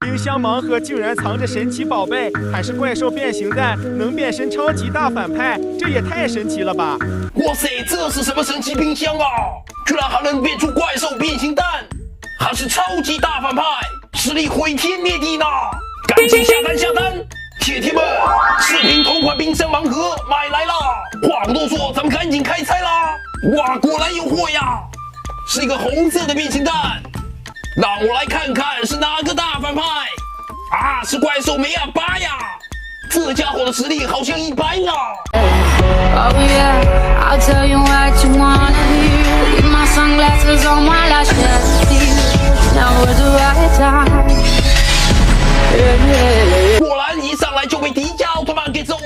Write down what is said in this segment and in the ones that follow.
冰箱盲盒竟然藏着神奇宝贝，还是怪兽变形蛋，能变身超级大反派，这也太神奇了吧！哇塞，这是什么神奇冰箱啊？居然还能变出怪兽变形蛋，还是超级大反派，实力毁天灭地呢！赶紧下单！铁铁们，视频同款冰箱盲盒买来了！话不多说，咱们赶紧开拆啦！哇，果然有货呀！是一个红色的变形蛋，让我来看看是哪个大反派啊？是怪兽梅亚巴呀！这家伙的实力好像一般啊！ Oh yeah, I'll tell you what you wanna hear. Leave my sunglasses on while I shed a tear. Now was the right time. Yeah. 果然一上来就被迪迦奥特曼给揍了，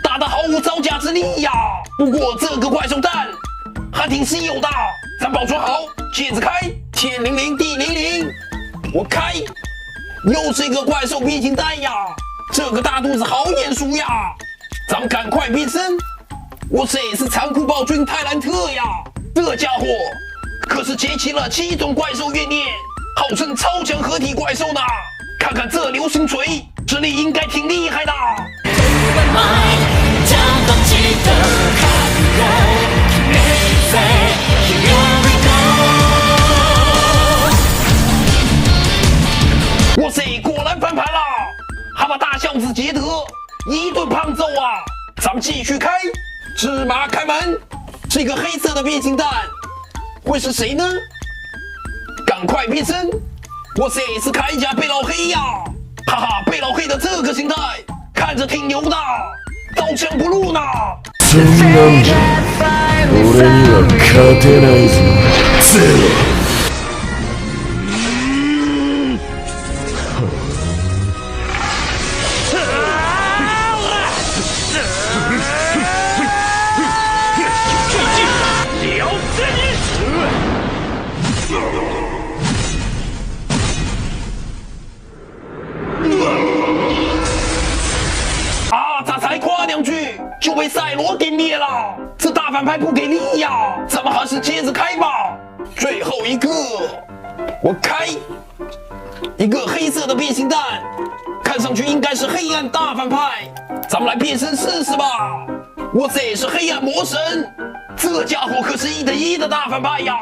打得毫无招架之力呀！不过这个怪兽蛋还挺稀有的，咱保存好，接着开，天灵灵地灵灵，我开，又是一个怪兽变形蛋呀！这个大肚子好眼熟呀，咱们赶快变身！哇塞，是残酷暴君泰兰特呀！这家伙可是集齐了7种怪兽怨念，号称超强合体怪兽呢！看看这流星锤，实力应该挺厉害的。哇塞，果然翻盘了，还把大孝子捷德一顿胖揍啊！咱们继续开，芝麻开门，是一个黑色的变形蛋，会是谁呢？赶快变身！哇塞，是铠甲贝老黑呀！哈哈，贝老黑的这个形态看着挺牛的，刀枪不入呢。そんなんじゃ俺には勝てないぞゼロ。咋才夸2句就被赛罗给灭了？这大反派不给力呀！咱们还是接着开吧。最后一个，我开一个黑色的变形蛋，看上去应该是黑暗大反派。咱们来变身试试吧。哇塞，是黑暗魔神，这家伙可是1等1的大反派呀！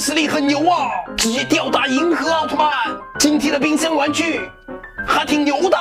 实力很牛啊，直接吊打银河奥特曼。今天的冰箱玩具还挺牛的。